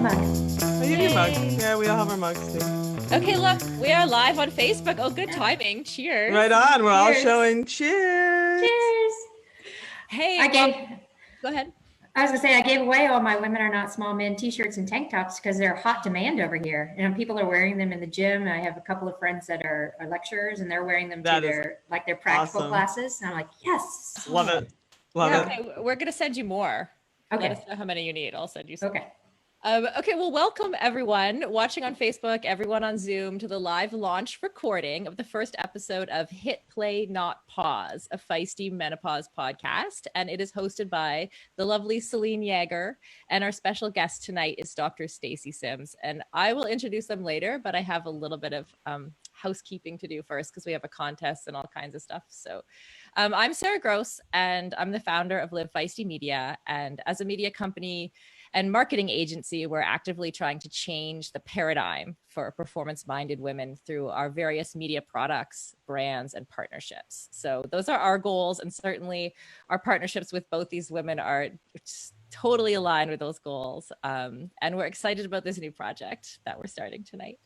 mug. Oh, you need mugs. Yeah, we all have our mugs too. Okay, look, we are live on Facebook. Oh, good timing. Cheers. Right on. We're all Cheers. showing cheers. Cheers. Hey, go ahead. I was gonna say I gave away all my Women Are Not Small Men t-shirts and tank tops because they're hot demand over here. And people are wearing them in the gym. I have a couple of friends that are lecturers and they're wearing them to their practical awesome. classes. And I'm like, yes. Love it. Love it. Okay, we're gonna send you more. Okay. Let us know how many you need. I'll send you some. Okay. Okay, well, welcome everyone watching on Facebook, everyone on Zoom to the live launch recording of the first episode of Hit Play Not Pause, a Feisty Menopause podcast. And it is hosted by the lovely Selene Yeager. And our special guest tonight is Dr. Stacy Sims. And I will introduce them later, but I have a little bit of housekeeping to do first because we have a contest and all kinds of stuff. So I'm Sarah Gross, and I'm the founder of Live Feisty Media. And as a media company and marketing agency, we're actively trying to change the paradigm for performance-minded women through our various media products, brands, and partnerships. So those are our goals, and certainly our partnerships with both these women are totally aligned with those goals. And we're excited about this new project that we're starting tonight.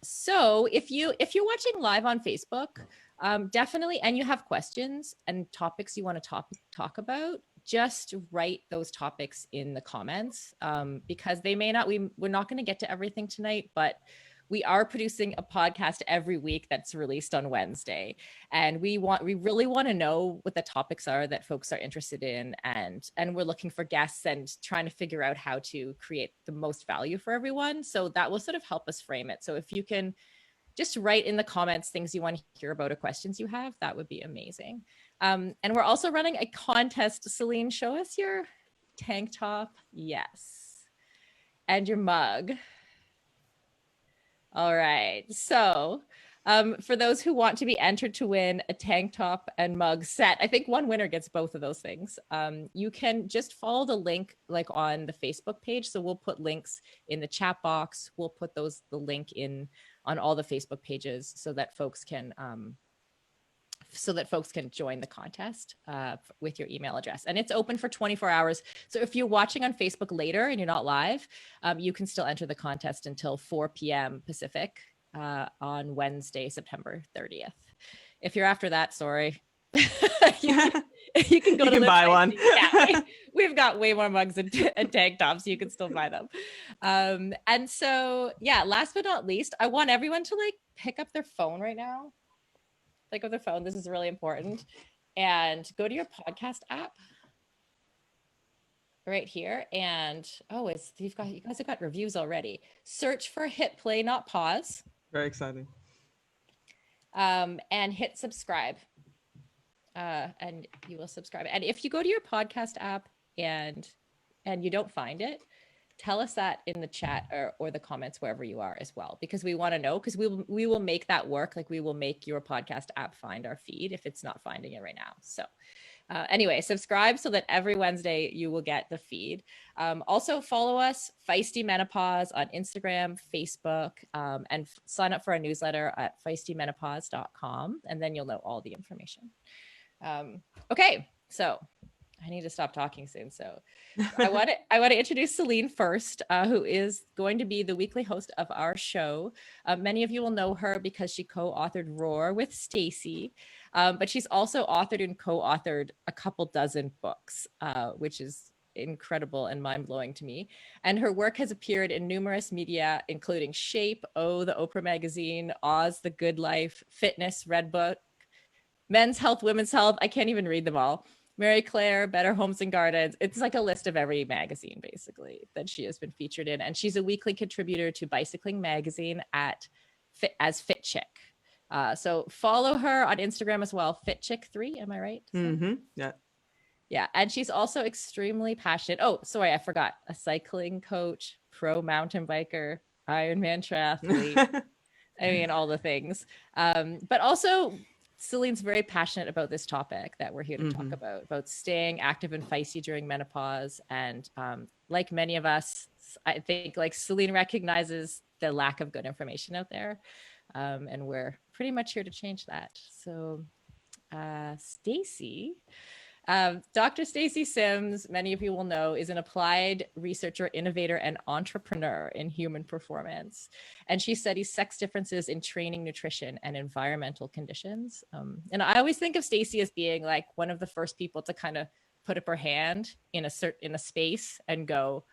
So if you're watching live on Facebook, definitely, and you have questions and topics you want to talk about, just write those topics in the comments, because we're not going to get to everything tonight, but we are producing a podcast every week that's released on Wednesday. And we really want to know what the topics are that folks are interested in. And we're looking for guests and trying to figure out how to create the most value for everyone. So that will sort of help us frame it. So if you can just write in the comments things you want to hear about or questions you have, that would be amazing. And we're also running a contest. Selene, show us your tank top. Yes. And your mug. All right. So for those who want to be entered to win a tank top and mug set, I think one winner gets both of those things. You can just follow the link like on the Facebook page. So we'll put links in the chat box. We'll put the link in on all the Facebook pages so that folks can join the contest with your email address. And it's open for 24 hours. So if you're watching on Facebook later and you're not live, you can still enter the contest until 4 p.m. Pacific on Wednesday, September 30th. If you're after that, sorry. you can go to buy one. Yeah, we've got way more mugs and tank tops. You can still buy them. And so, yeah, last but not least, I want everyone to like pick up their phone right now. Pick up their phone. This is really important. And go to your podcast app right here. And you guys have got reviews already. Search for Hit Play Not Pause. Very exciting. And hit subscribe. And you will subscribe. And if you go to your podcast app and you don't find it, tell us that in the chat or the comments wherever you are as well, because we want to know, because we will make that work. Like we will make your podcast app find our feed if it's not finding it right now. So anyway, subscribe so that every Wednesday you will get the feed. Also follow us, Feisty Menopause, on Instagram, Facebook, and sign up for our newsletter at feistimenopause.com, and then you'll know all the information. Okay, so I need to stop talking soon. So I want to introduce Selene first, who is going to be the weekly host of our show. Many of you will know her because she co-authored Roar with Stacy, but she's also authored and co-authored a couple dozen books, which is incredible and mind-blowing to me. And her work has appeared in numerous media, including Shape, the Oprah magazine, Oz, The Good Life, Fitness, Red Book, Men's Health, Women's Health. I can't even read them all. Mary Claire, Better Homes and Gardens. It's like a list of every magazine, basically, that she has been featured in. And she's a weekly contributor to Bicycling Magazine as Fit Chick. So follow her on Instagram as well, FitChick3. Am I right? Mm-hmm. Yeah. Yeah. And she's also extremely passionate. Oh, sorry, I forgot. A cycling coach, pro mountain biker, Ironman triathlete. I mean, all the things. But also, Selene's very passionate about this topic that we're here to talk about staying active and feisty during menopause. And like many of us, I think like Selene recognizes the lack of good information out there. And we're pretty much here to change that. So Stacy, Dr. Stacy Sims, many of you will know, is an applied researcher, innovator, and entrepreneur in human performance. And she studies sex differences in training, nutrition, and environmental conditions. And I always think of Stacy as being like one of the first people to kind of put up her hand in a space and go,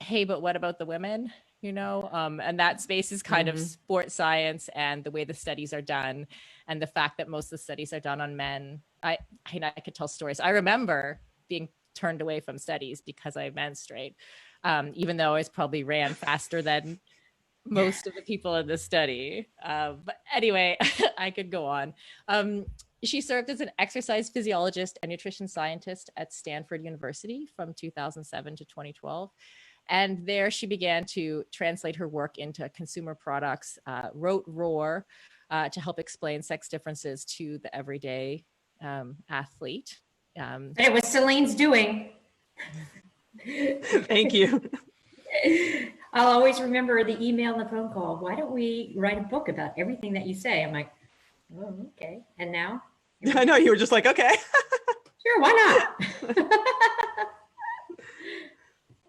hey, but what about the women? And that space is kind of sports science and the way the studies are done, and the fact that most of the studies are done on men. I could tell stories. I remember being turned away from studies because I menstruate, even though I probably ran faster than most of the people in the study. But anyway, I could go on. She served as an exercise physiologist and nutrition scientist at Stanford University from 2007 to 2012. And there she began to translate her work into consumer products, wrote Roar to help explain sex differences to the everyday athlete. It was Selene's doing. Thank you. I'll always remember the email and the phone call. Why don't we write a book about everything that you say? I'm like, oh, okay. And now? I know, you were just like, okay. Sure, why not?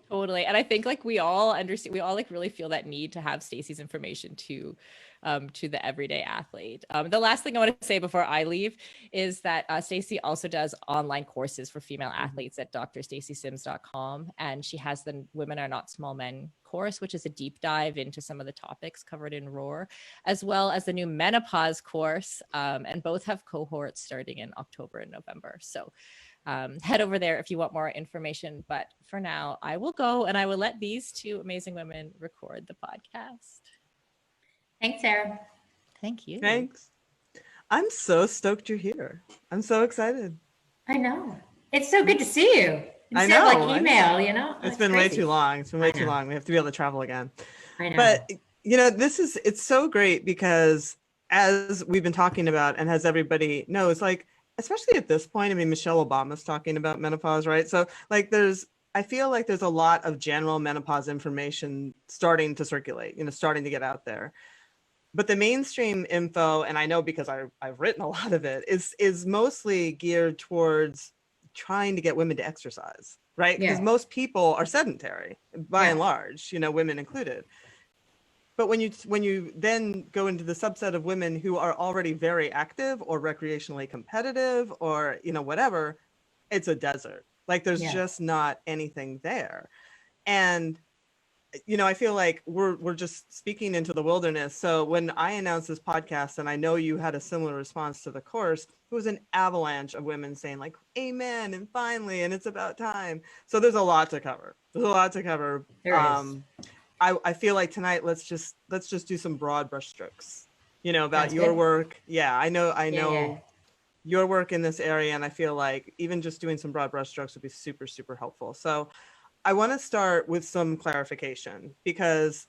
Totally. And I think like we all understand, we all like really feel that need to have Stacy's information to the everyday athlete. The last thing I want to say before I leave is that Stacy also does online courses for female athletes at drstacysims.com. And she has the Women Are Not Small Men course, which is a deep dive into some of the topics covered in Roar, as well as the new menopause course. And both have cohorts starting in October and November. So head over there if you want more information. But for now, I will go and I will let these two amazing women record the podcast. Thanks, Sarah. Thank you. Thanks. I'm so stoked you're here. I'm so excited. I know. It's so good to see you. Instead I know. of like email, It's been way too long. It's been way too long. We have to be able to travel again. I know. But, it's so great because as we've been talking about, and as everybody knows, like, especially at this point, I mean, Michelle Obama's talking about menopause, right? So like I feel like there's a lot of general menopause information starting to circulate, starting to get out there. But the mainstream info, and I know because I've written a lot of it, is mostly geared towards trying to get women to exercise, right? Because most people are sedentary by and large, women included. But when you then go into the subset of women who are already very active or recreationally competitive or, whatever, it's a desert. Like there's just not anything there. And, I feel like we're just speaking into the wilderness. So when I announced this podcast, and I know you had a similar response to the course, it was an avalanche of women saying like, amen, and finally, and it's about time. So there's a lot to cover. There is. I feel like tonight, let's just do some broad brushstrokes, about your work. Yeah, I know your work in this area. And I feel like even just doing some broad brushstrokes would be super, super helpful. So I want to start with some clarification, because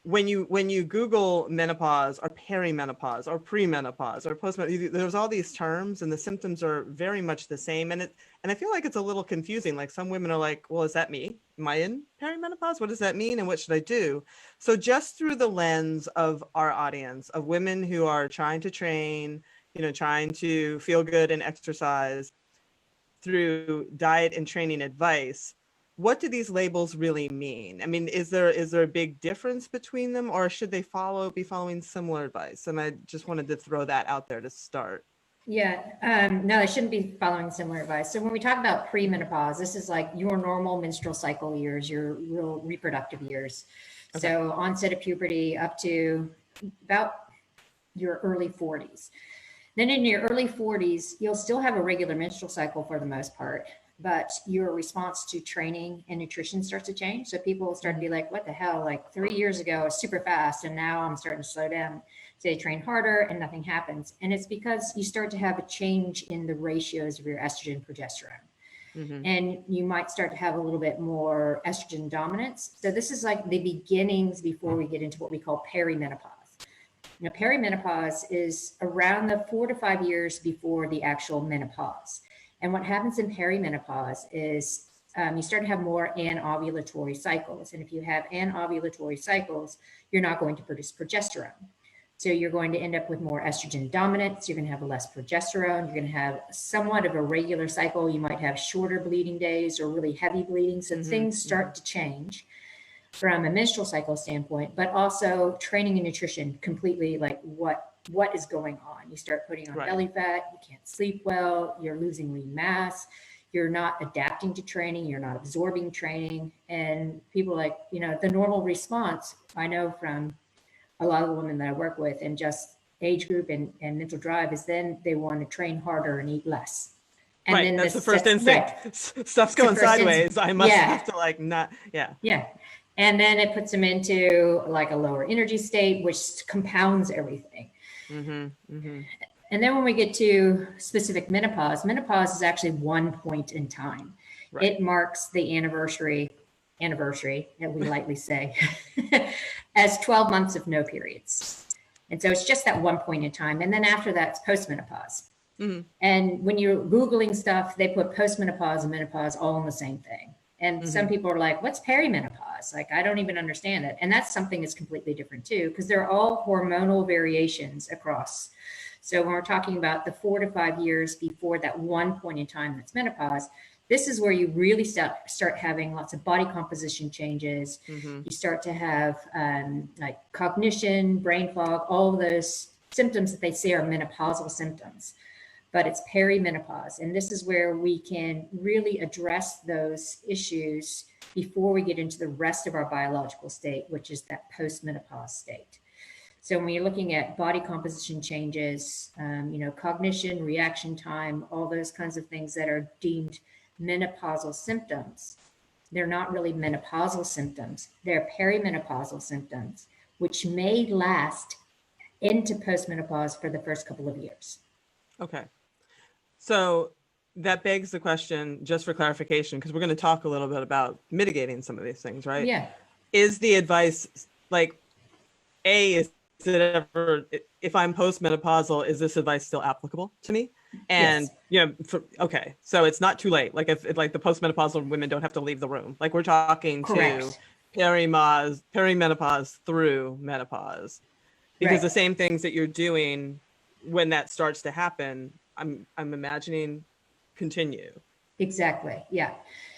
when you Google menopause or perimenopause or premenopause or postmenopause, there's all these terms and the symptoms are very much the same. And I feel like it's a little confusing. Like some women are like, well, is that me? Am I in perimenopause? What does that mean? And what should I do? So just through the lens of our audience of women who are trying to train, trying to feel good and exercise through diet and training advice, what do these labels really mean? I mean, is there a big difference between them, or should they be following similar advice? And I just wanted to throw that out there to start. Yeah, no, they shouldn't be following similar advice. So when we talk about premenopause, this is like your normal menstrual cycle years, your real reproductive years. Okay. So onset of puberty up to about your early 40s. Then in your early 40s, you'll still have a regular menstrual cycle for the most part, but your response to training and nutrition starts to change. So people will start to be like, what the hell? Like 3 years ago, I was super fast, and now I'm starting to slow down. So they train harder and nothing happens. And it's because you start to have a change in the ratios of your estrogen and progesterone. Mm-hmm. And you might start to have a little bit more estrogen dominance. So this is like the beginnings before we get into what we call perimenopause. Perimenopause is around the 4 to 5 years before the actual menopause. And what happens in perimenopause is you start to have more anovulatory cycles. And if you have anovulatory cycles, you're not going to produce progesterone. So you're going to end up with more estrogen dominance. You're going to have less progesterone. You're going to have somewhat of a regular cycle. You might have shorter bleeding days or really heavy bleeding. So things start to change from a menstrual cycle standpoint, but also training and nutrition completely, like what is going on. You start putting on belly fat, you can't sleep well, you're losing lean mass, you're not adapting to training, you're not absorbing training. And people like, the normal response I know from a lot of the women that I work with and just age group and mental drive is then they want to train harder and eat less. And right. then That's the first instinct. Stuff's going sideways. I must have to Yeah. And then it puts them into like a lower energy state, which compounds everything. And then when we get to specific menopause is actually one point in time. Right. It marks the anniversary, that we lightly say, as 12 months of no periods. And so it's just that one point in time. And then after that, it's postmenopause. And when you're Googling stuff, they put postmenopause and menopause all in the same thing. And some people are like, what's perimenopause? Like, I don't even understand it. And that's something that's completely different too, because they're all hormonal variations across. So when we're talking about the 4 to 5 years before that one point in time that's menopause, this is where you really start having lots of body composition changes. You start to have like cognition, brain fog, all of those symptoms that they say are menopausal symptoms. But it's perimenopause. And this is where we can really address those issues before we get into the rest of our biological state, which is that postmenopause state. So when you're looking at body composition changes, cognition, reaction time, all those kinds of things that are deemed menopausal symptoms, they're not really menopausal symptoms. They're perimenopausal symptoms, which may last into postmenopause for the first couple of years. Okay. So that begs the question, just for clarification, because we're going to talk a little bit about mitigating some of these things, right? Yeah. Is the advice like, is it ever, if I'm postmenopausal, is this advice still applicable to me? And, okay. So it's not too late. Like if like the postmenopausal women don't have to leave the room. Like we're talking to perimenopause through menopause, because the same things that you're doing when that starts to happen, I'm imagining continue. Exactly. Yeah.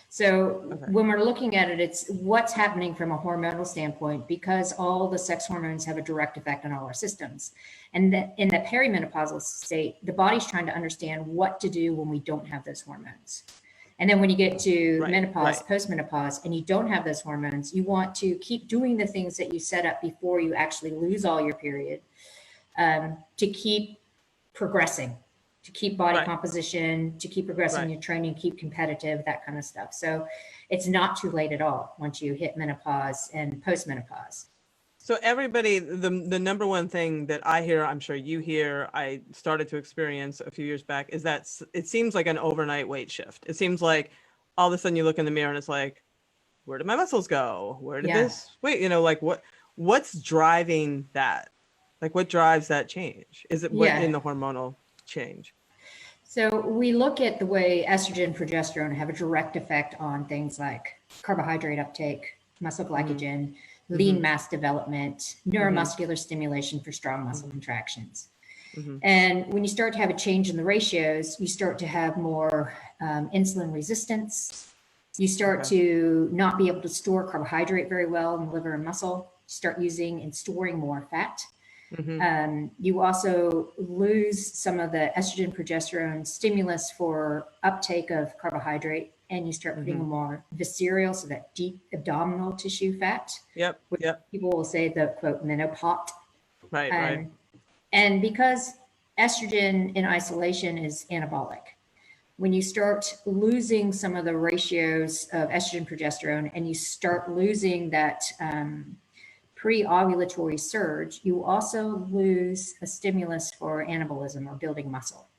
So when we're looking at it, it's what's happening from a hormonal standpoint, because all the sex hormones have a direct effect on all our systems. And in the perimenopausal state, the body's trying to understand what to do when we don't have those hormones. And then when you get to menopause, postmenopause, and you don't have those hormones, you want to keep doing the things that you set up before you actually lose all your period, to keep progressing, to keep body composition, to keep progressing your training, keep competitive, that kind of stuff. So it's not too late at all once you hit menopause and postmenopause. So everybody, the number one thing that I hear, I'm sure you hear, I started to experience a few years back, is that it seems like an overnight weight shift. It seems like all of a sudden you look in the mirror and it's like, where did my muscles go? Where did this wait? Like what's driving that? Like what drives that change? Is it what in the hormonal change? So we look at the way estrogen and progesterone have a direct effect on things like carbohydrate uptake, muscle glycogen, lean mass development, neuromuscular stimulation for strong muscle contractions. And when you start to have a change in the ratios, you start to have more insulin resistance. You start to not be able to store carbohydrate very well in the liver and muscle. You start using and storing more fat. You also lose some of the estrogen progesterone stimulus for uptake of carbohydrate, and you start putting more visceral, so that deep abdominal tissue fat. People will say the quote menopause. And because estrogen in isolation is anabolic, when you start losing some of the ratios of estrogen progesterone and you start losing that pre-ovulatory surge, you also lose a stimulus for anabolism or building muscle.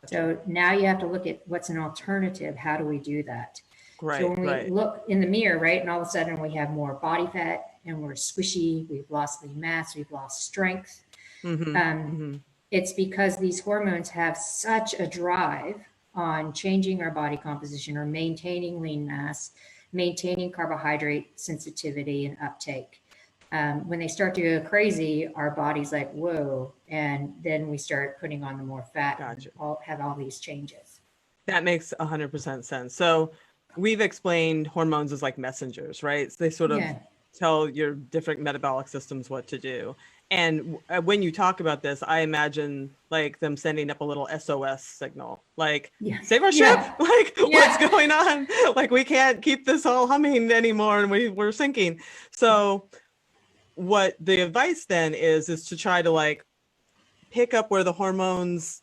So now you have to look at what's an alternative. How do we do that? So when we look in the mirror, and all of a sudden we have more body fat and we're squishy, we've lost lean mass, we've lost strength. It's because these hormones have such a drive on changing our body composition or maintaining lean mass, maintaining carbohydrate sensitivity and uptake, When they start to go crazy, our body's like, whoa. And then we start putting on the more fat Gotcha. and have all these changes. That makes 100% sense. So we've explained hormones as like messengers, right? So they sort of tell your different metabolic systems what to do. And when you talk about this, I imagine like them sending up a little SOS signal, like save our ship, like what's going on? Like we can't keep this all humming anymore and we're sinking. So what the advice then is to try to like pick up where the hormones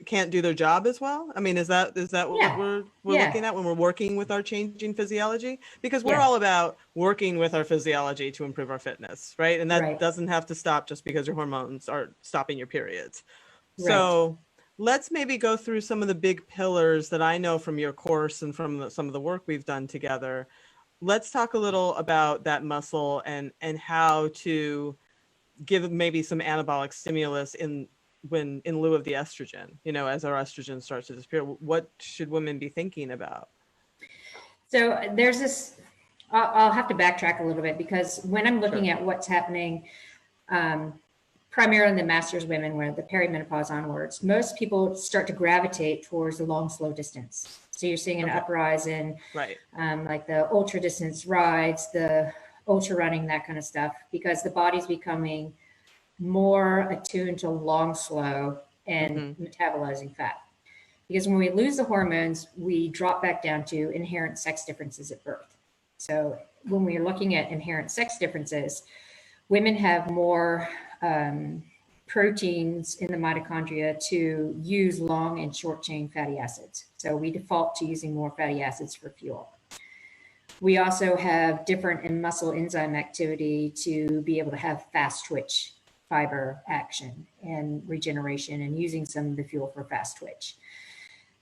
can't do their job as well. I mean, is that what we're looking at when we're working with our changing physiology? Because we're all about working with our physiology to improve our fitness, right? And that doesn't have to stop just because your hormones are stopping your periods. So let's maybe go through some of the big pillars that I know from your course and from some of the work we've done together. Let's talk a little about that muscle and how to give maybe some anabolic stimulus in lieu of the estrogen, as our estrogen starts to disappear. What should women be thinking about? So there's this, I'll have to backtrack a little bit, because when I'm looking at what's happening, primarily in the masters women, where the perimenopause onwards, most people start to gravitate towards the long, slow distance. So you're seeing an uprise in like the ultra distance rides, the ultra running, that kind of stuff, because the body's becoming more attuned to long, slow, and metabolizing fat. Because when we lose the hormones, we drop back down to inherent sex differences at birth. So when we're looking at inherent sex differences, women have more proteins in the mitochondria to use long and short chain fatty acids. So we default to using more fatty acids for fuel. We also have different in muscle enzyme activity to be able to have fast twitch fiber action and regeneration, and using some of the fuel for fast twitch.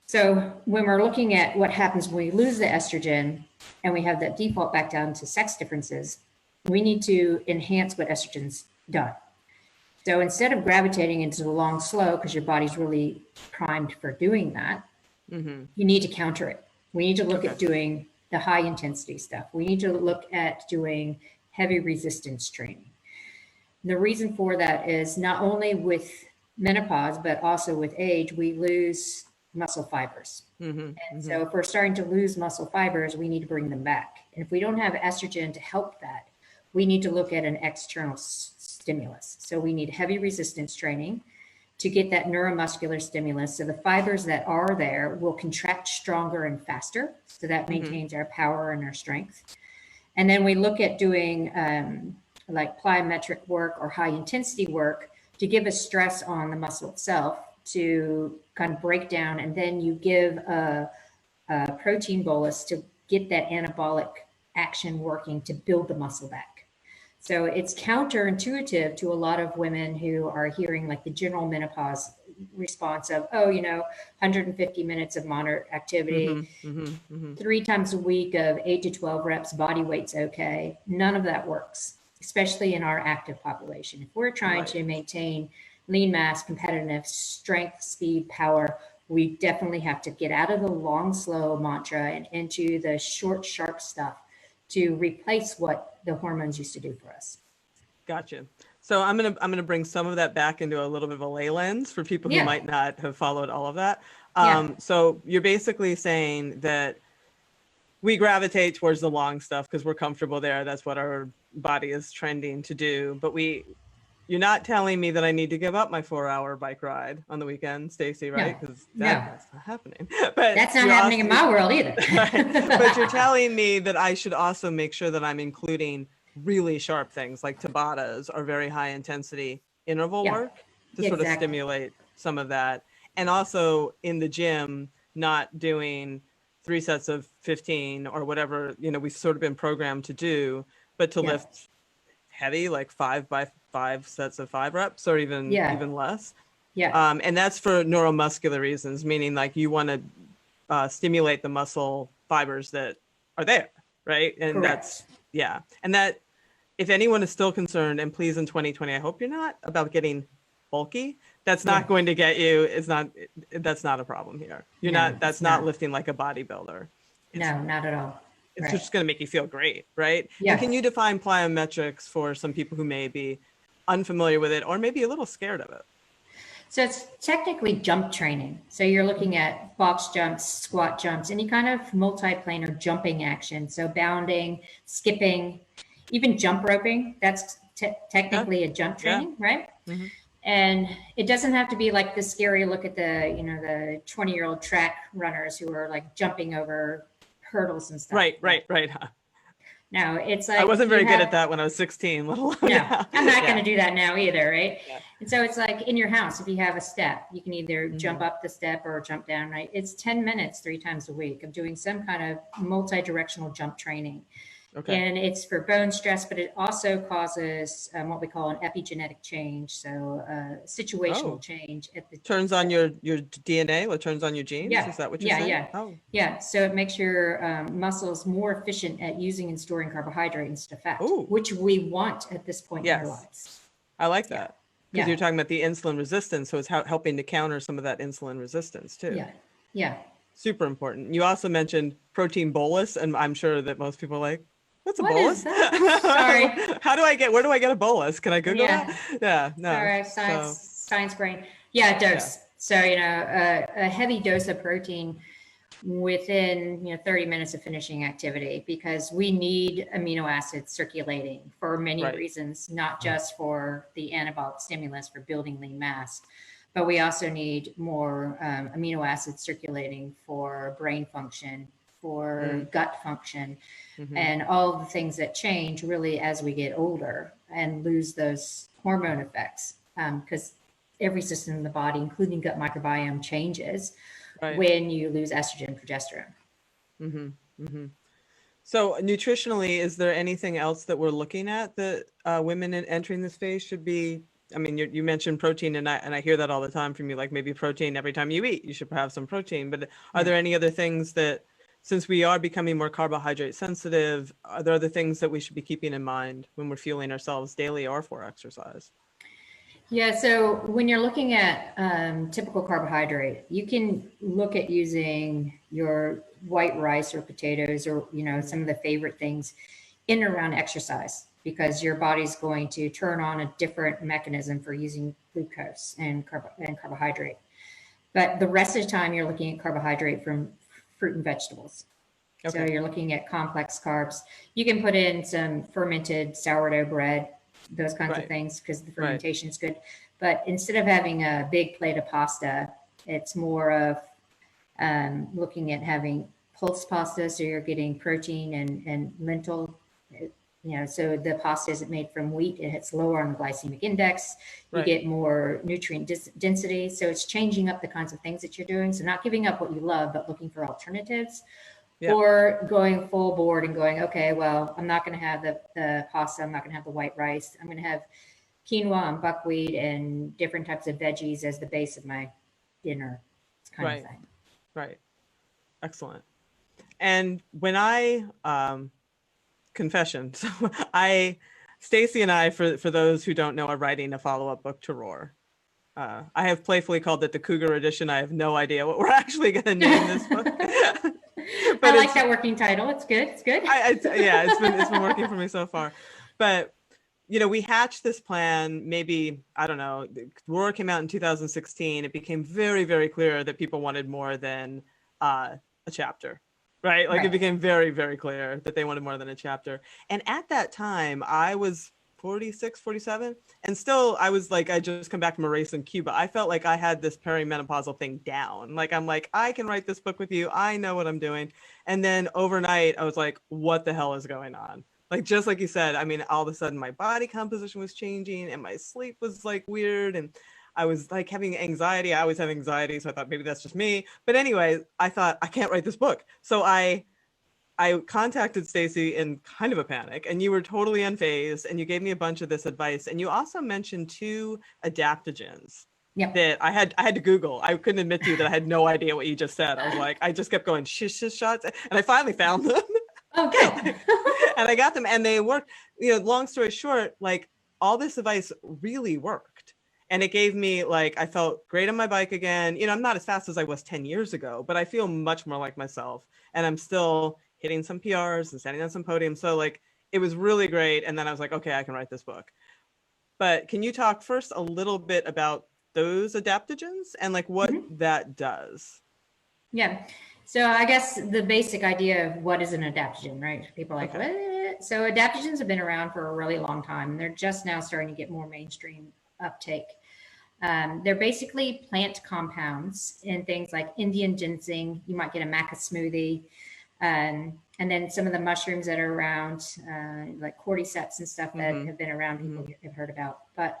So when we're looking at what happens when we lose the estrogen and we have that default back down to sex differences, we need to enhance what estrogen's done. So instead of gravitating into the long, slow, because your body's really primed for doing that, you need to counter it. We need to look at doing the high intensity stuff. We need to look at doing heavy resistance training. The reason for that is not only with menopause, but also with age, we lose muscle fibers. So if we're starting to lose muscle fibers, we need to bring them back. And if we don't have estrogen to help that, we need to look at an external stimulus. So we need heavy resistance training to get that neuromuscular stimulus. So the fibers that are there will contract stronger and faster. So that maintains our power and our strength. And then we look at doing like plyometric work or high intensity work to give a stress on the muscle itself to kind of break down. And then you give a protein bolus to get that anabolic action working to build the muscle back. So it's counterintuitive to a lot of women who are hearing like the general menopause response of, 150 minutes of moderate activity, 3 times a week of 8 to 12 reps, body weight's okay. None of that works, especially in our active population. If we're trying to maintain lean mass, competitiveness, strength, speed, power, we definitely have to get out of the long, slow mantra and into the short, sharp stuff to replace what the hormones used to do for us. Gotcha. So I'm gonna bring some of that back into a little bit of a lay lens for people who might not have followed all of that. So you're basically saying that we gravitate towards the long stuff because we're comfortable there. That's what our body is trending to do. But you're not telling me that I need to give up my 4-hour bike ride on the weekend, Stacy, right? Because that's not happening. But that's not happening in my world either. But you're telling me that I should also make sure that I'm including really sharp things like Tabatas or very high intensity interval work to sort of stimulate some of that. And also in the gym, not doing 3 sets of 15 or whatever, we've sort of been programmed to do, but to lift heavy, like 5 by 5 sets of 5 reps or even less. And that's for neuromuscular reasons, meaning like you want to stimulate the muscle fibers that are there, right? And that's and that if anyone is still concerned, and please in 2020, I hope you're not, about getting bulky, that's not going to get you, that's not a problem here. That's not lifting like a bodybuilder. No, not at all. it's Right. just going to make you feel great, right? Yeah. And can you define plyometrics for some people who may be unfamiliar with it or maybe a little scared of it? So it's technically jump training. So you're looking at box jumps, squat jumps, any kind of multi-planar jumping action. So bounding, skipping, even jump roping. That's technically a jump training, right? Mm-hmm. And it doesn't have to be like the scary look at the, the 20-year-old track runners who are like jumping over hurdles and stuff. Right. No, it's like I wasn't very good at that when I was 16, let alone No, now. I'm not going to do that now either, right? Yeah. And so it's like in your house, if you have a step, you can either Mm-hmm. jump up the step or jump down, right? It's 10 minutes 3 times a week of doing some kind of multi-directional jump training. Okay. And it's for bone stress, but it also causes what we call an epigenetic change. So situational change at the Turns on your DNA, or turns on your genes? Yeah. Is that what you're saying? Yeah. Oh. Yeah. So it makes your muscles more efficient at using and storing carbohydrate instead of fat, Ooh. which we want at this point in our lives. I like that. Because Yeah. you're talking about the insulin resistance. So it's helping to counter some of that insulin resistance too. Yeah. Super important. You also mentioned protein bolus, and I'm sure that most people are like, what's a What bolus? is that? Sorry. Where do I get a bolus? Can I Google that? Yeah, no. Sorry, science brain. Yeah, dose. Yeah. So, a heavy dose of protein within 30 minutes of finishing activity, because we need amino acids circulating for many reasons, not just for the anabolic stimulus for building lean mass, but we also need more amino acids circulating for brain function, for gut function, and all of the things that change really as we get older and lose those hormone effects, because every system in the body, including gut microbiome, changes when you lose estrogen, progesterone. So nutritionally, is there anything else that we're looking at that women entering this phase should be? I mean, you mentioned protein, and I hear that all the time from you, like maybe protein every time you eat, you should have some protein. But are there any other things that, since we are becoming more carbohydrate sensitive, are there other things that we should be keeping in mind when we're fueling ourselves daily or for exercise? Yeah, so when you're looking at typical carbohydrate, you can look at using your white rice or potatoes or, some of the favorite things in and around exercise, because your body's going to turn on a different mechanism for using glucose and carbohydrate. But the rest of the time, you're looking at carbohydrate from fruit and vegetables. Okay. So you're looking at complex carbs. You can put in some fermented sourdough bread, those kinds of things, because the fermentation is good. But instead of having a big plate of pasta, it's more of looking at having pulse pasta. So you're getting protein and lentil. So the pasta isn't made from wheat. It's lower on the glycemic index. You get more nutrient density. So it's changing up the kinds of things that you're doing. So not giving up what you love, but looking for alternatives. Yeah. Or going full board and going, okay, well, I'm not going to have the pasta. I'm not going to have the white rice. I'm going to have quinoa and buckwheat and different types of veggies as the base of my dinner. It's kind of thing. Right. Excellent. And when I, confession, so Stacy and I, for those who don't know, are writing a follow-up book to Roar. I have playfully called it the Cougar Edition. I have no idea what we're actually going to name this book. But I like that working title. It's good. It's good. It's been working for me so far. But we hatched this plan. Maybe, I don't know. Roar came out in 2016. It became very, very clear that people wanted more than a chapter, right? Like it became very, very clear that they wanted more than a chapter. And at that time, I was 46, 47. And still, I was like, I just come back from a race in Cuba. I felt like I had this perimenopausal thing down. Like, I'm like, I can write this book with you. I know what I'm doing. And then overnight, I was like, what the hell is going on? Like, just like you said, I mean, all of a sudden my body composition was changing and my sleep was like weird. And I was like having anxiety. I always have anxiety. So I thought maybe that's just me. But anyway, I thought I can't write this book. So I contacted Stacy in kind of a panic, and you were totally unfazed, and you gave me a bunch of this advice. And you also mentioned 2 adaptogens that I had to Google. I couldn't admit to you that I had no idea what you just said. I was like, I just kept going shish shots, and I finally found them. Oh, good. And I got them, and they worked. Long story short, like all this advice really worked. And it gave me, like, I felt great on my bike again. I'm not as fast as I was 10 years ago, but I feel much more like myself. And I'm still hitting some PRs and standing on some podiums. So like, it was really great. And then I was like, okay, I can write this book. But can you talk first a little bit about those adaptogens and like what that does? Yeah. So I guess the basic idea of what is an adaptogen, right? People are like, what? So adaptogens have been around for a really long time, and they're just now starting to get more mainstream uptake. They're basically plant compounds in things like Indian ginseng. You might get a maca smoothie. And then some of the mushrooms that are around, like cordyceps and stuff that have been around, people have heard about. But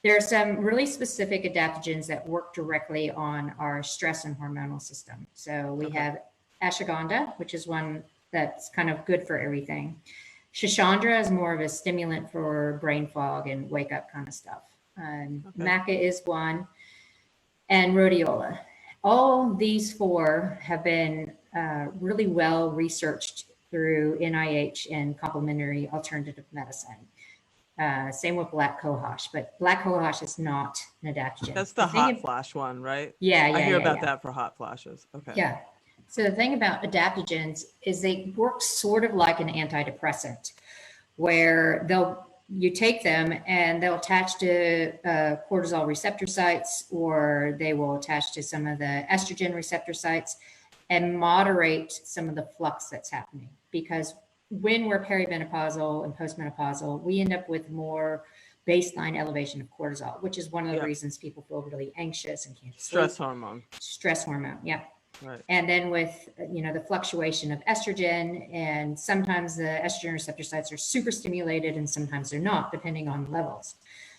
there are some really specific adaptogens that work directly on our stress and hormonal system. So we have ashwagandha, which is one that's kind of good for everything. Shishandra is more of a stimulant for brain fog and wake up kind of stuff. Maca is one, and rhodiola. All these four have been really well researched through NIH and complementary alternative medicine. Same with black cohosh, but black cohosh is not an adaptogen. That's the hot flash one, right? Yeah, I hear about that for hot flashes. Okay. Yeah. So the thing about adaptogens is they work sort of like an antidepressant, where you take them and they'll attach to cortisol receptor sites, or they will attach to some of the estrogen receptor sites and moderate some of the flux that's happening. Because when we're perimenopausal and postmenopausal, we end up with more baseline elevation of cortisol, which is one of the reasons people feel really anxious and can't sleep. Stress hormone. Yeah. Right. And then with, the fluctuation of estrogen, and sometimes the estrogen receptor sites are super stimulated and sometimes they're not, depending on levels.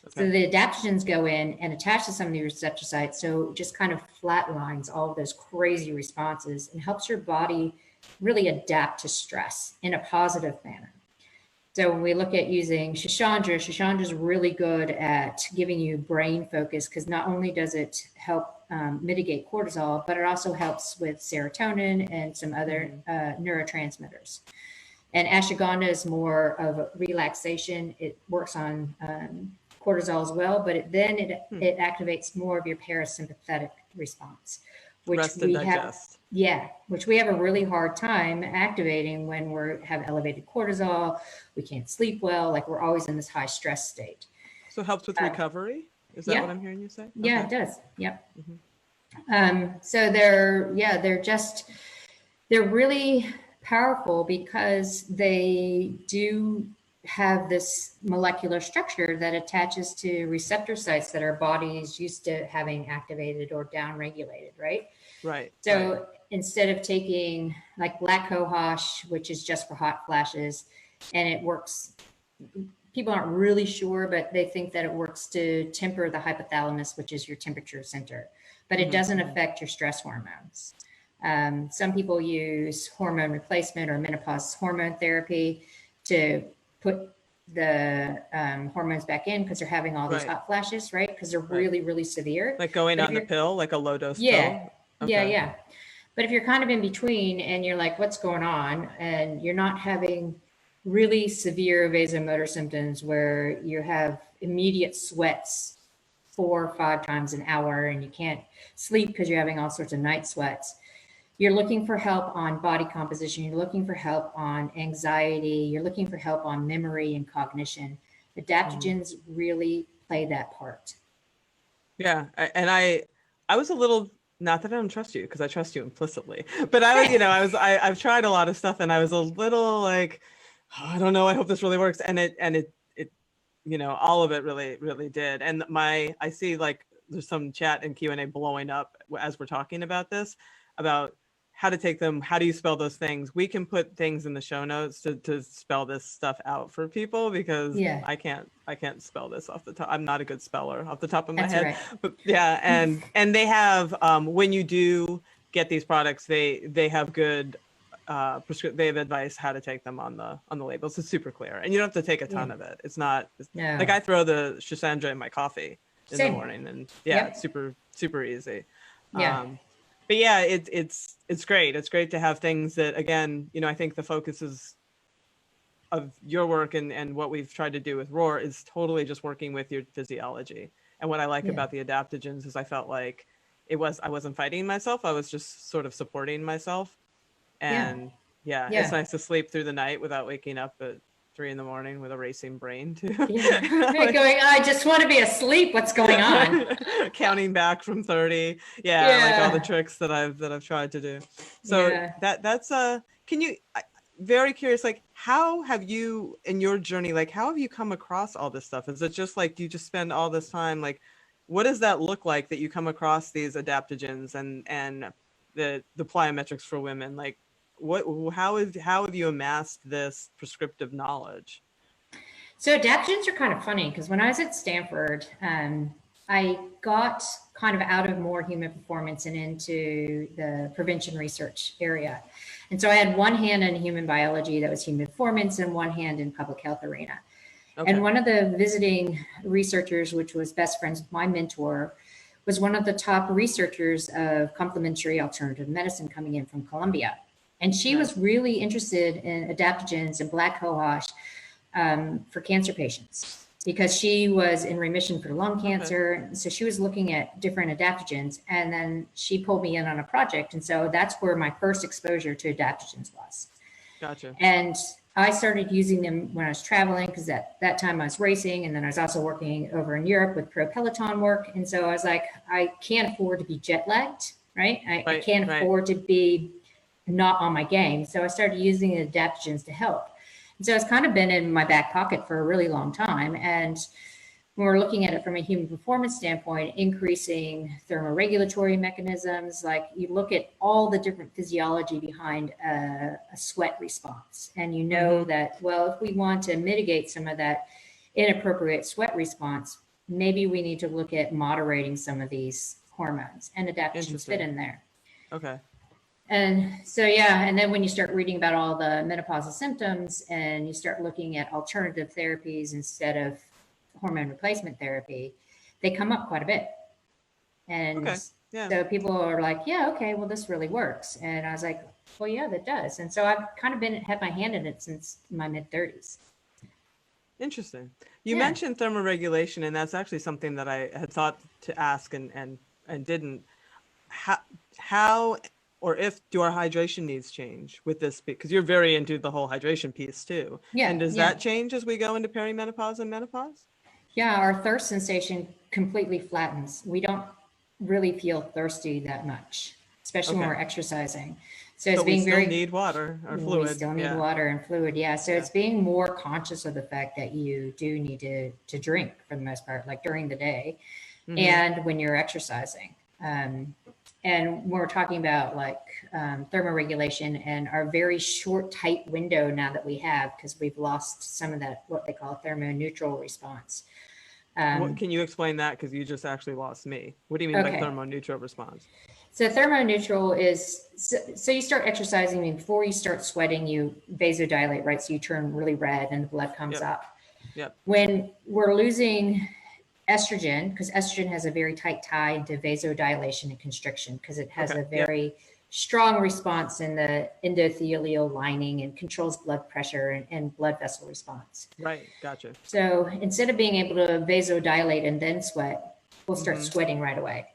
Okay. So the adaptogens go in and attach to some of the receptor sites. So it just kind of flatlines all of those crazy responses and helps your body really adapt to stress in a positive manner. So when we look at using Shishandra is really good at giving you brain focus, because not only does it help mitigate cortisol, but it also helps with serotonin and some other neurotransmitters. And ashwagandha is more of a relaxation. It works on cortisol as well, but it activates more of your parasympathetic response, which rest and digest. Which we have a really hard time activating when we have elevated cortisol. We can't sleep well, like we're always in this high stress state. So it helps with recovery? Is that what I'm hearing you say? Yeah, it does. Yep. So they're really powerful because they do have this molecular structure that attaches to receptor sites that our body is used to having activated or downregulated, right? Right. So instead of taking like black cohosh, which is just for hot flashes, and it works, people aren't really sure, but they think that it works to temper the hypothalamus, which is your temperature center, but it doesn't affect your stress hormones. Some people use hormone replacement or menopause hormone therapy to put the hormones back in because they're having all these hot flashes, right? Because they're really, really severe. Like going on the pill, like a low dose pill? Yeah. But if you're kind of in between and you're like, what's going on? And you're not having really severe vasomotor symptoms where you have immediate sweats 4 or 5 times an hour and you can't sleep because you're having all sorts of night sweats. You're looking for help on body composition. You're looking for help on anxiety. You're looking for help on memory and cognition. Adaptogens really play that part. Yeah. And I was a little, not that I don't trust you, because I trust you implicitly, but I've tried a lot of stuff and I was a little like, I don't know, I hope this really works. And it all of it really, really did. And I see like there's some chat and Q&A blowing up as we're talking about this, about how to take them. How do you spell those things? We can put things in the show notes to spell this stuff out for people, because I can't spell this off the top. I'm not a good speller off the top of my head. Right. But and they have when you do get these products, they have good they have advice how to take them on the labels. It's super clear, and you don't have to take a ton of it. It's not like I throw the Shishandra in my coffee in the morning, and it's super, super easy. But yeah, it's great. It's great to have things that, again, I think the focus of your work and what we've tried to do with Roar is totally just working with your physiology. And what I like about the adaptogens is I felt like I wasn't fighting myself. I was just sort of supporting myself. And Yeah, Yeah. it's nice to sleep through the night without waking up at 3 a.m. with a racing brain too. Yeah. Going, I just want to be asleep. What's going on? Counting back from 30. Yeah, like all the Yeah. tricks that I've tried to do. So Yeah. that's can you very curious, like how have you in your journey, like how have you come across all this stuff? Is it just like you just spend all this time, like what does that look like that you come across these adaptogens and the plyometrics for women? Like how have you amassed this prescriptive knowledge? So adaptogens are kind of funny because when I was at Stanford, I got kind of out of more human performance and into the prevention research area. And so I had one hand in human biology, that was human performance, and one hand in public health arena. Okay. And one of the visiting researchers, which was best friends with my mentor, was one of the top researchers of complementary alternative medicine coming in from Columbia. And she was really interested in adaptogens and black cohosh for cancer patients because she was in remission for lung cancer. Okay. So she was looking at different adaptogens, and then she pulled me in on a project. And so that's where my first exposure to adaptogens was. Gotcha. And I started using them when I was traveling because at that time I was racing, and then I was also working over in Europe with pro Peloton work. And so I was like, I can't afford to be jet lagged, right? I can't afford to be not on my game. So I started using the adaptogens to help. And so it's kind of been in my back pocket for a really long time. And when we're looking at it from a human performance standpoint, increasing thermoregulatory mechanisms, like you look at all the different physiology behind a sweat response. And you know that, well, if we want to mitigate some of that inappropriate sweat response, maybe we need to look at moderating some of these hormones, and adaptogens fit in there. Okay. And so, yeah, and then when you start reading about all the menopausal symptoms and you start looking at alternative therapies instead of hormone replacement therapy, they come up quite a bit. And so people are like, yeah, okay, well, this really works. And I was like, well, yeah, that does. And so I've kind of had my hand in it since my mid-30s. Interesting. You mentioned thermoregulation, and that's actually something that I had thought to ask and didn't. How or if do our hydration needs change with this? Because you're very into the whole hydration piece too. Yeah. And does that change as we go into perimenopause and menopause? Yeah, our thirst sensation completely flattens. We don't really feel thirsty that much, especially when we're exercising. So it's being very need water or fluid. We still need water and fluid. Yeah. So it's being more conscious of the fact that you do need to drink for the most part, like during the day and when you're exercising. And when we're talking about like thermoregulation and our very short, tight window now that we have, because we've lost some of that, what they call thermoneutral response. Can you explain that? Because you just actually lost me. What do you mean by thermoneutral response? So thermoneutral is, so you start exercising, and before you start sweating, you vasodilate, right? So you turn really red and the blood comes up. Yep. When we're losing estrogen, because estrogen has a very tight tie into vasodilation and constriction, because it has a very strong response in the endothelial lining and controls blood pressure and blood vessel response. Right, gotcha. So instead of being able to vasodilate and then sweat, we'll start sweating right away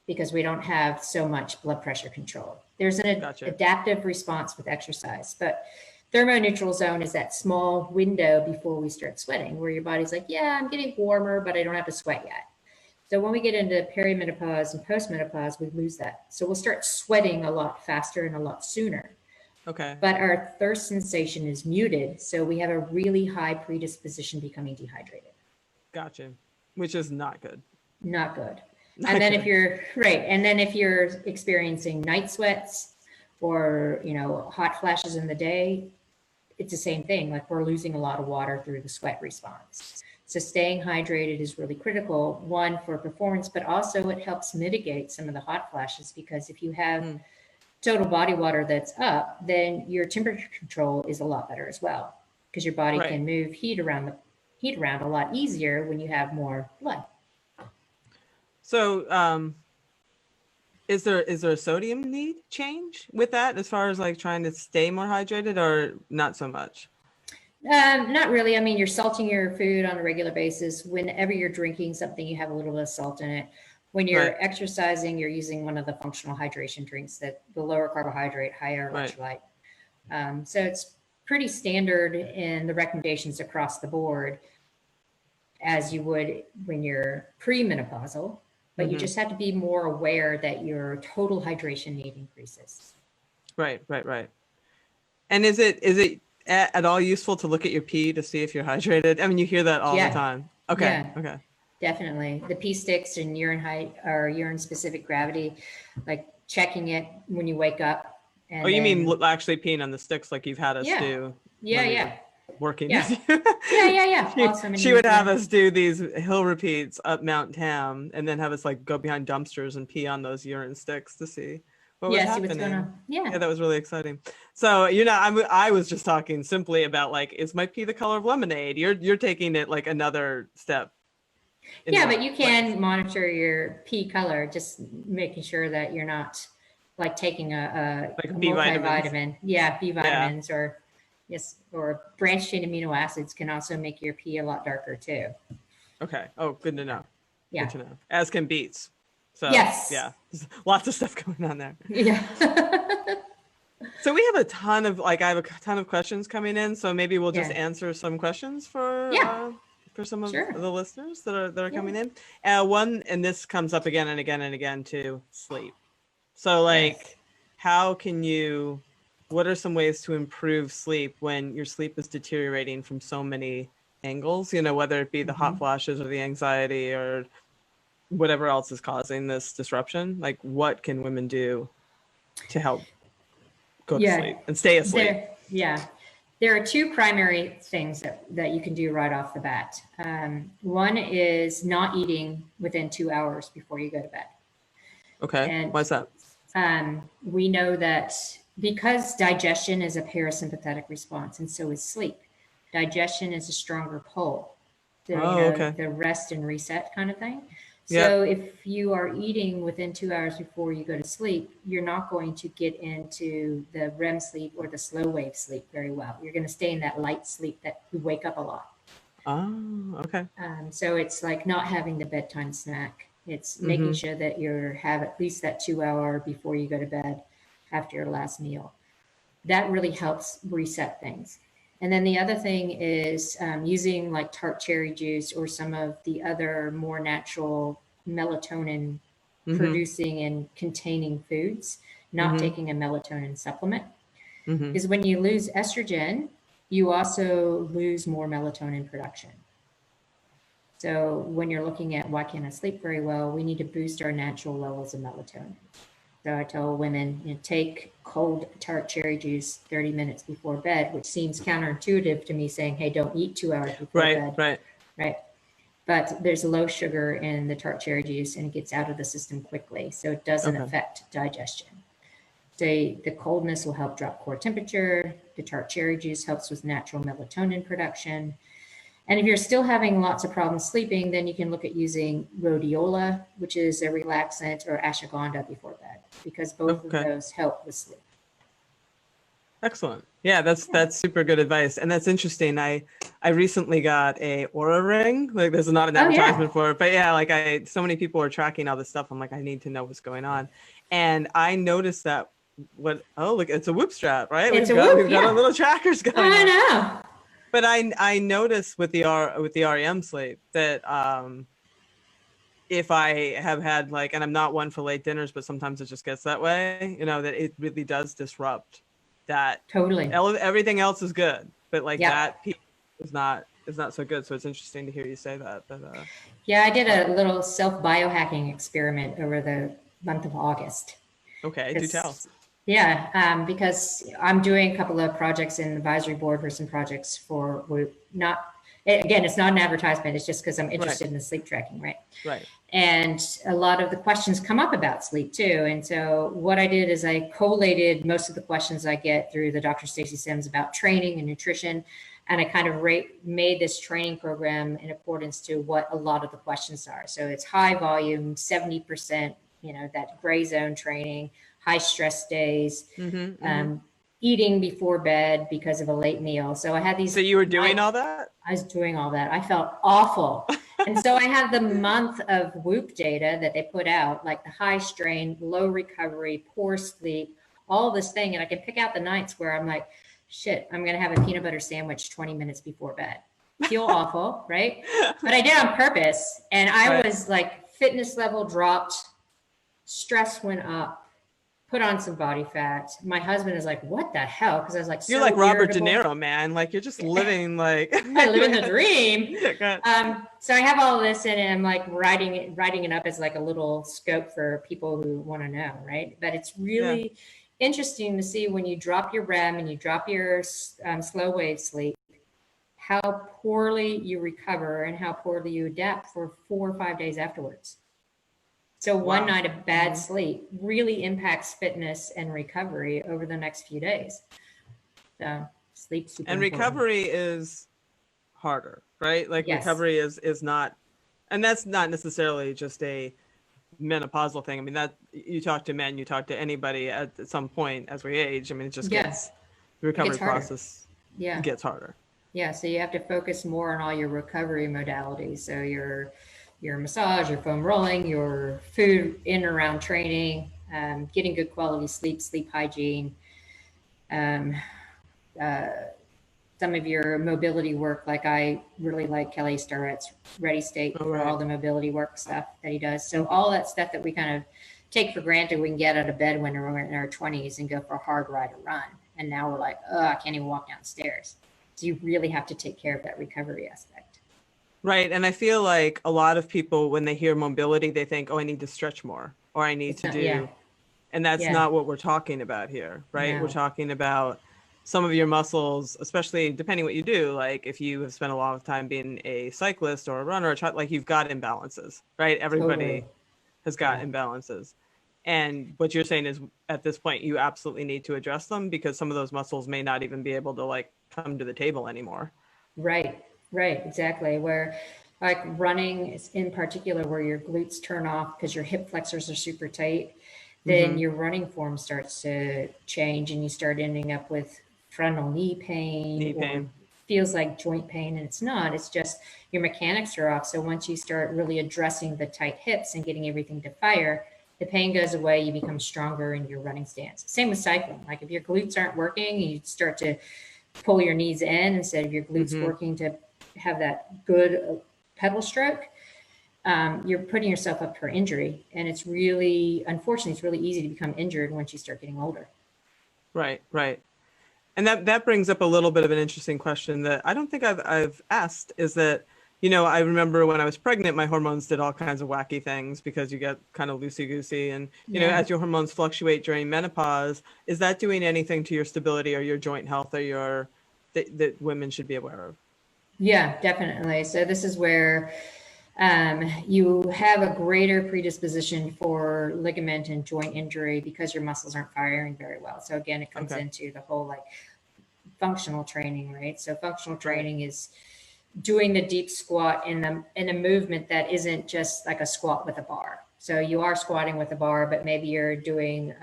because we don't have so much blood pressure control. There's an adaptive response with exercise, but thermoneutral zone is that small window before we start sweating where your body's like, yeah, I'm getting warmer, but I don't have to sweat yet. So when we get into perimenopause and postmenopause, we lose that. So we'll start sweating a lot faster and a lot sooner. Okay. But our thirst sensation is muted. So we have a really high predisposition becoming dehydrated. Gotcha. Which is not good. Not good. And then if you're experiencing night sweats or, hot flashes in the day, it's the same thing. Like we're losing a lot of water through the sweat response. So staying hydrated is really critical, one, for performance, but also it helps mitigate some of the hot flashes, because if you have total body water that's up, then your temperature control is a lot better as well, because your body can move heat around a lot easier when you have more blood. So is there a sodium need change with that as far as like trying to stay more hydrated, or not so much? Not really. I mean, you're salting your food on a regular basis. Whenever you're drinking something, you have a little bit of salt in it. When you're exercising, you're using one of the functional hydration drinks, that the lower carbohydrate, higher electrolyte. So it's pretty standard in the recommendations across the board, as you would when you're premenopausal, but you just have to be more aware that your total hydration need increases. Right. And is it at all useful to look at your pee to see if you're hydrated? I mean, you hear that all the time. Okay. Yeah. Okay. Definitely. The pee sticks and urine height or urine specific gravity, like checking it when you wake up. And You mean actually peeing on the sticks like you've had us do? Yeah. Working Yeah. with you. Yeah. She would have us do these hill repeats up Mount Tam and then have us like go behind dumpsters and pee on those urine sticks to see what was happening. See what's going on. Yeah, that was really exciting. So I was just talking simply about like, is my pee the color of lemonade? You're taking it like another step. Yeah, but you can monitor your pee color, just making sure that you're not like taking a B multivitamin. Yeah, B vitamins or branched chain amino acids can also make your pee a lot darker too. Okay. Oh, good to know. Yeah. Good to know. As can beets. So yes. Yeah, there's lots of stuff going on there. Yeah. So we have I have a ton of questions coming in. So maybe we'll just answer some questions for some of the listeners that are coming in. One, and this comes up again and again and again too, sleep. So what are some ways to improve sleep when your sleep is deteriorating from so many angles, whether it be the hot flashes or the anxiety or whatever else is causing this disruption? Like, what can women do to help go to sleep and stay asleep? There are two primary things that you can do right off the bat. One is not eating within 2 hours before you go to bed. Okay. And why's that? We know that because digestion is a parasympathetic response, and so is sleep. Digestion is a stronger pull. So, the rest and reset kind of thing. So if you are eating within 2 hours before you go to sleep, you're not going to get into the REM sleep or the slow wave sleep very well. You're going to stay in that light sleep that you wake up a lot. Oh, okay. So it's like not having the bedtime snack. It's making sure that you have at least that 2 hour before you go to bed after your last meal. That really helps reset things. And then the other thing is using like tart cherry juice or some of the other more natural melatonin producing and containing foods, not taking a melatonin supplement. Because when you lose estrogen, you also lose more melatonin production. So when you're looking at why can't I sleep very well, we need to boost our natural levels of melatonin. So I tell women, take cold tart cherry juice 30 minutes before bed, which seems counterintuitive to me, saying, hey, don't eat 2 hours before bed. Right. But there's low sugar in the tart cherry juice and it gets out of the system quickly. So it doesn't affect digestion. So the coldness will help drop core temperature. The tart cherry juice helps with natural melatonin production. And if you're still having lots of problems sleeping, then you can look at using rhodiola, which is a relaxant, or ashwagandha before bed, because both of those help with sleep. Excellent. Yeah, that's super good advice. And that's interesting. I recently got a Aura ring. Like, there's not an advertisement for it, but so many people are tracking all this stuff. I'm like, I need to know what's going on. And I noticed that look, it's a Whoop strap, right? We've got our little trackers going. I know. But I noticed with the REM sleep that if I have had and I'm not one for late dinners, but sometimes it just gets that way, that it really does disrupt that. Totally. Everything else is good, but that piece is not so good. So it's interesting to hear you say that. But I did a little self biohacking experiment over the month of August. Okay, do tell. Yeah, because I'm doing a couple of projects in the advisory board for some projects for it's not an advertisement. It's just because I'm interested in the sleep tracking, right? Right. And a lot of the questions come up about sleep too. And so what I did is I collated most of the questions I get through the Dr. Stacy Sims about training and nutrition. And I kind of made this training program in accordance to what a lot of the questions are. So it's high volume, 70%, that gray zone training, high stress days, eating before bed because of a late meal. So I had these. So you were doing all that? I was doing all that. I felt awful. And so I have the month of Whoop data that they put out, like the high strain, low recovery, poor sleep, all this thing. And I can pick out the nights where I'm like, shit, I'm going to have a peanut butter sandwich 20 minutes before bed. Feel awful, right? But I did on purpose. And I was like, fitness level dropped, stress went up, put on some body fat. My husband is like, what the hell? Because I was like, you're so like Robert De irritable. Niro, man. Like you're just living like I live in the dream. Yeah, So I have all this and I'm like writing it up as like a little scope for people who want to know, right? But it's really interesting to see when you drop your REM and you drop your slow wave sleep, how poorly you recover and how poorly you adapt for 4 or 5 days afterwards. So one night of bad sleep really impacts fitness and recovery over the next few days. So sleep super and important. recovery is harder, right? Like recovery is not, and that's not necessarily just a menopausal thing. I mean, that you talk to men, you talk to anybody at some point as we age. I mean, it just gets the recovery process gets harder. Yeah, so you have to focus more on all your recovery modalities. So your massage, your foam rolling, your food in and around training, getting good quality sleep, sleep hygiene, some of your mobility work. Like I really like Kelly Starrett's Ready State for all the mobility work stuff that he does. So all that stuff that we kind of take for granted, we can get out of bed when we're in our 20s and go for a hard ride or run. And now we're like, oh, I can't even walk downstairs. So you really have to take care of that recovery aspect. Right. And I feel like a lot of people, when they hear mobility, they think, oh, I need to stretch more or I need to do. And that's not what we're talking about here, right? No. We're talking about some of your muscles, especially depending what you do. Like if you have spent a lot of time being a cyclist or a runner, like you've got imbalances, right? Everybody has got imbalances. And what you're saying is at this point, you absolutely need to address them because some of those muscles may not even be able to like come to the table anymore. Right, exactly. Where like running in particular, where your glutes turn off because your hip flexors are super tight, then your running form starts to change and you start ending up with frontal knee pain. Or feels like joint pain, and it's not. It's just your mechanics are off. So once you start really addressing the tight hips and getting everything to fire, the pain goes away, you become stronger in your running stance. Same with cycling. Like if your glutes aren't working, you start to pull your knees in instead of your glutes working to have that good pedal stroke. You're putting yourself up for injury. And it's really, unfortunately, it's really easy to become injured once you start getting older. Right. And that brings up a little bit of an interesting question that I don't think I've asked is that, you know, I remember when I was pregnant, my hormones did all kinds of wacky things because you get kind of loosey-goosey. And, you know, as your hormones fluctuate during menopause, is that doing anything to your stability or your joint health or that women should be aware of? Yeah, definitely. So this is where you have a greater predisposition for ligament and joint injury because your muscles aren't firing very well. So again, it comes into the whole like functional training, right? So functional training is doing the deep squat in a movement that isn't just like a squat with a bar. So you are squatting with a bar, but maybe you're doing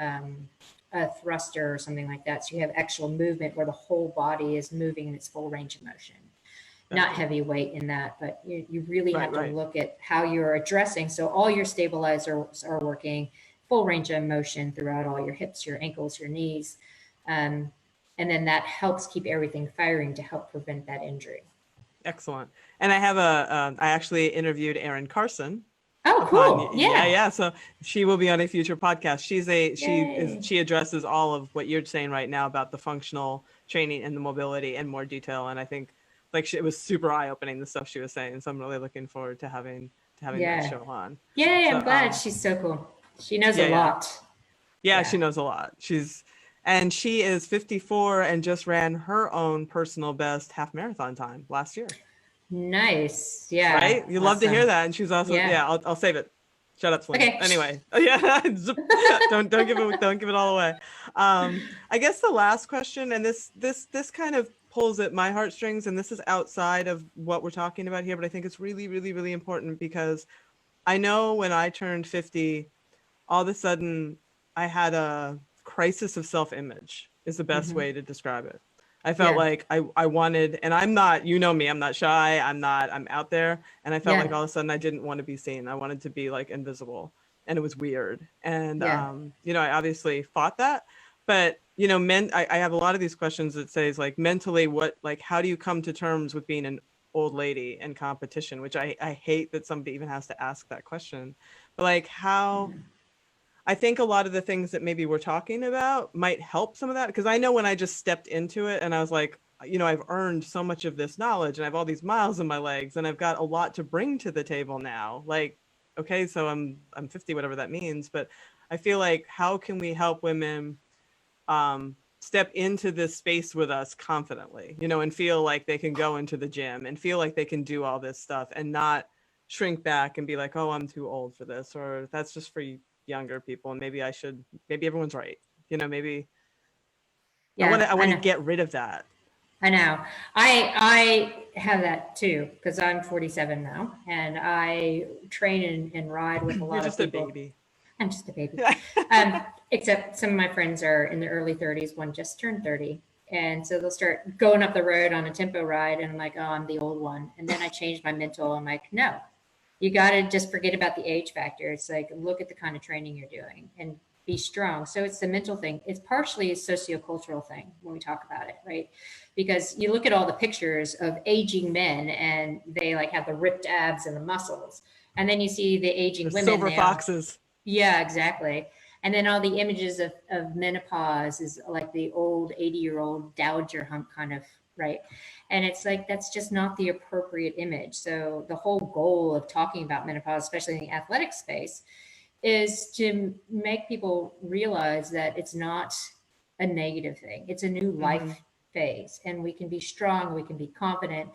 a thruster or something like that. So you have actual movement where the whole body is moving in its full range of motion. Not heavy weight in that, but you really have to look at how you're addressing. So all your stabilizers are working full range of motion throughout all your hips, your ankles, your knees. And then that helps keep everything firing to help prevent that injury. Excellent. And I have I actually interviewed Erin Carson. Oh, cool. Yeah. So she will be on a future podcast. She addresses all of what you're saying right now about the functional training and the mobility in more detail. And I think like it was super eye-opening, the stuff she was saying. So I'm really looking forward to having that show on. Yeah, so, I'm glad. She's so cool. She knows a lot. Yeah, she knows a lot. She is 54 and just ran her own personal best half marathon time last year. Nice. Yeah. Right? You love to hear that. And she's also, I'll save it. Shut up, Selene. Okay. Anyway. don't give it all away. I guess the last question, and this kind of pulls at my heartstrings, and this is outside of what we're talking about here, but I think it's really, really, really important because I know when I turned 50, all of a sudden I had a crisis of self-image is the best way to describe it. I felt like I wanted, and I'm not, you know me, I'm not shy. I'm out there. And I felt like all of a sudden I didn't want to be seen. I wanted to be like invisible, and it was weird. And, you know, I obviously fought that, But, you know, I have a lot of these questions that says like mentally, how do you come to terms with being an old lady in competition, which I hate that somebody even has to ask that question. But like I think a lot of the things that maybe we're talking about might help some of that. Because I know when I just stepped into it and I was like, you know, I've earned so much of this knowledge and I have all these miles in my legs and I've got a lot to bring to the table now. Like, okay, so I'm 50, whatever that means. But I feel like how can we help women step into this space with us confidently, you know, and feel like they can go into the gym and feel like they can do all this stuff and not shrink back and be like, oh, I'm too old for this, or that's just for younger people. And maybe everyone's right. You know, maybe Yeah, I want to know. get rid of that. I know. I have that too, because I'm 47 now and I train and ride with a lot of people. You're just a baby. I'm just a baby. Except some of my friends are in their early 30s. One just turned 30. And so they'll start going up the road on a tempo ride. And I'm like, oh, I'm the old one. And then I changed my mental. I'm like, no, you got to just forget about the age factor. It's like, look at the kind of training you're doing and be strong. So it's the mental thing. It's partially a sociocultural thing when we talk about it, right? Because you look at all the pictures of aging men and they like have the ripped abs and the muscles. And then you see the aging women. Silver foxes. Yeah, exactly. And then all the images of menopause is like the old 80-year-old dowager hump kind of, right? And it's like, that's just not the appropriate image. So the whole goal of talking about menopause, especially in the athletic space, is to make people realize that it's not a negative thing. It's a new life phase, and we can be strong, we can be confident.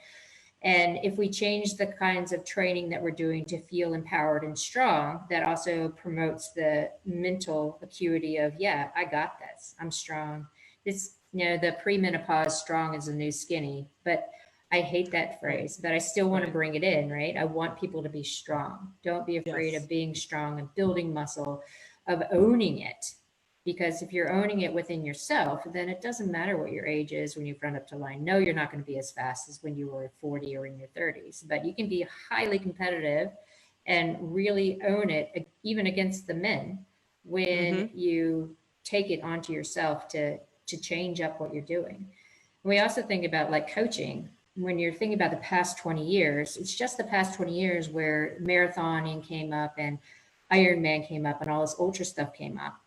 And if we change the kinds of training that we're doing to feel empowered and strong, that also promotes the mental acuity of, yeah, I got this, I'm strong. This, you know, the premenopause strong is the new skinny, but I hate that phrase, but I still want to bring it in, right? I want people to be strong. Don't be afraid of being strong and building muscle, of owning it. Because if you're owning it within yourself, then it doesn't matter what your age is when you run up to line. No, you're not going to be as fast as when you were 40 or in your 30s, but you can be highly competitive and really own it, even against the men, when you take it onto yourself to change up what you're doing. We also think about like coaching. When you're thinking about the past 20 years, it's just the past 20 years where marathoning came up and Ironman came up and all this ultra stuff came up.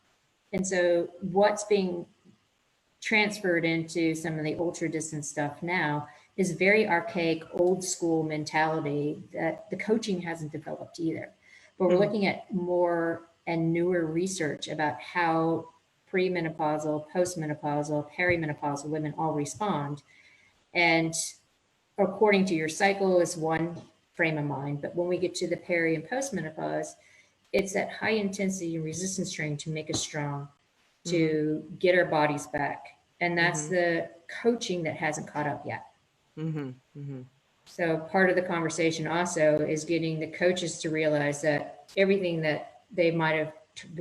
And so what's being transferred into some of the ultra distance stuff now is very archaic, old school mentality that the coaching hasn't developed either. But we're looking at more and newer research about how premenopausal, postmenopausal, perimenopausal women all respond. And according to your cycle is one frame of mind. But when we get to the peri and postmenopause, it's that high intensity and resistance training to make us strong, to get our bodies back. And that's the coaching that hasn't caught up yet. So part of the conversation also is getting the coaches to realize that everything that they might have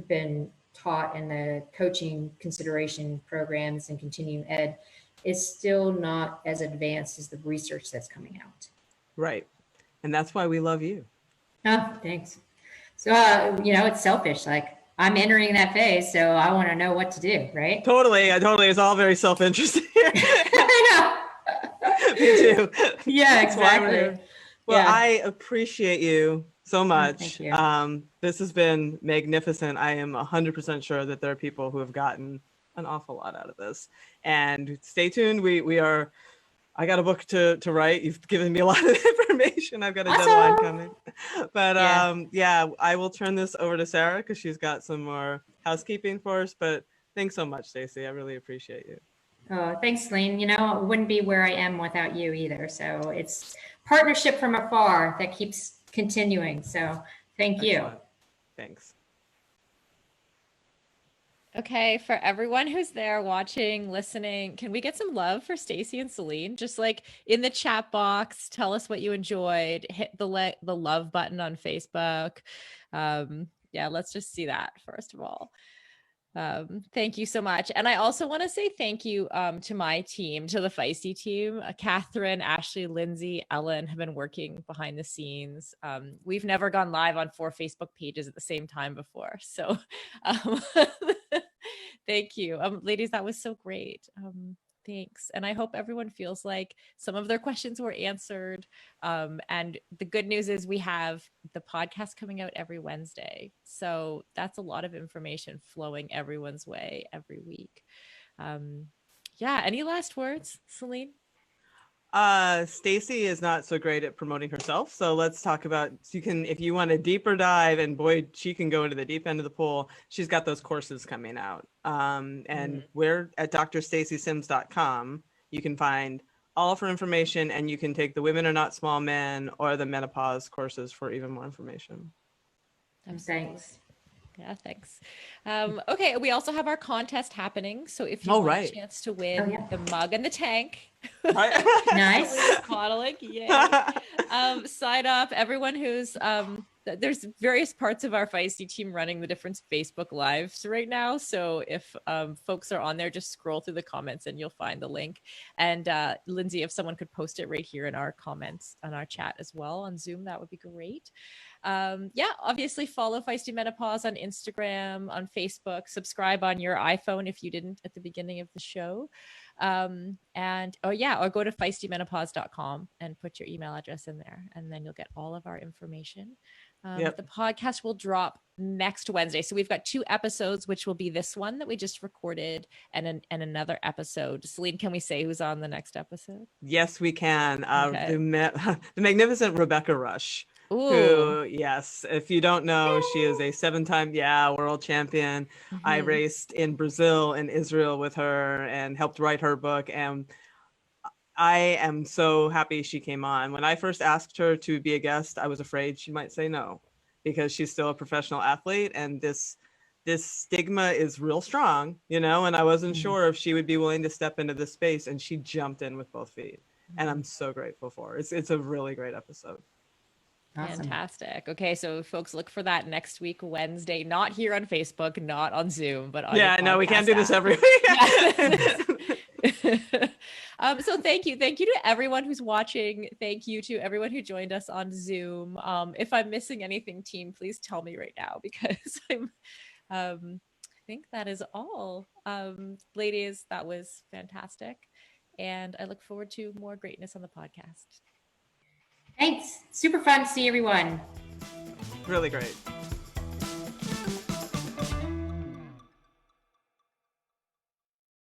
been taught in the coaching consideration programs and continuing ed is still not as advanced as the research that's coming out. Right. And that's why we love you. Oh, thanks. So, you know, it's selfish. Like I'm entering that phase, so I want to know what to do, right? Totally. It's all very self-interested. I know. Me too. Yeah, exactly. Well, yeah. I appreciate you so much. Oh, thank you. This has been magnificent. I am 100% sure that there are people who have gotten an awful lot out of this. And stay tuned. I got a book to write. You've given me a lot of information. I've got a deadline coming. But I will turn this over to Sarah because she's got some more housekeeping for us. But thanks so much, Stacy. I really appreciate you. Oh, thanks, Selene. You know, I wouldn't be where I am without you either. So it's partnership from afar that keeps continuing. So thank you. Excellent. Thanks. Okay, for everyone who's there watching, listening, can we get some love for Stacy and Selene? Just like in the chat box, tell us what you enjoyed. Hit the love button on Facebook. Let's just see that first of all. Thank you so much. And I also want to say thank you to my team, to the Feisty team. Catherine, Ashley, Lindsay, Ellen have been working behind the scenes. We've never gone live on 4 Facebook pages at the same time before. So Thank you. Ladies, that was so great. Thanks. And I hope everyone feels like some of their questions were answered. And the good news is we have the podcast coming out every Wednesday. So that's a lot of information flowing everyone's way every week. Yeah. Any last words, Selene? Stacy is not so great at promoting herself. So let's talk about, you can, if you want a deeper dive, and boy, she can go into the deep end of the pool. She's got those courses coming out. And we're at drstacysims.com. You can find all of her information, and you can take the Women Are Not Small Men or the menopause courses for even more information. Thanks. Yeah, thanks. Okay, we also have our contest happening. So if you want a chance to win the mug and the tank, Nice. modeling, yay. Sign up. Everyone who's there's various parts of our Feisty team running the different Facebook lives right now. So if folks are on there, just scroll through the comments and you'll find the link. And Lindsay, if someone could post it right here in our comments on our chat as well on Zoom, that would be great. Yeah, obviously follow Feisty Menopause on Instagram, on Facebook, subscribe on your iPhone if you didn't at the beginning of the show. Or go to feistimenopause.com and put your email address in there, and then you'll get all of our information. The podcast will drop next Wednesday. So we've got 2 episodes, which will be this one that we just recorded and another episode. Selene, can we say who's on the next episode? Yes, we can. The magnificent Rebecca Rush. Ooh. Who, yes, if you don't know, she is a 7-time world champion. I raced in Brazil and Israel with her and helped write her book, and I am so happy she came on. When I first asked her to be a guest, I was afraid she might say no, because she's still a professional athlete, and this stigma is real strong, and I wasn't sure if she would be willing to step into this space, and she jumped in with both feet, and I'm so grateful for her. It's a really great episode. Awesome. Fantastic. Okay, so folks, look for that next week, Wednesday, not here on Facebook, not on Zoom, but on we can't do this every week. So thank you to everyone who's watching. Thank you to everyone who joined us on Zoom. If I'm missing anything, team, please tell me right now, because I think that is all. Ladies, that was fantastic, and I look forward to more greatness on the podcast. Thanks. Super fun to see everyone. Really great.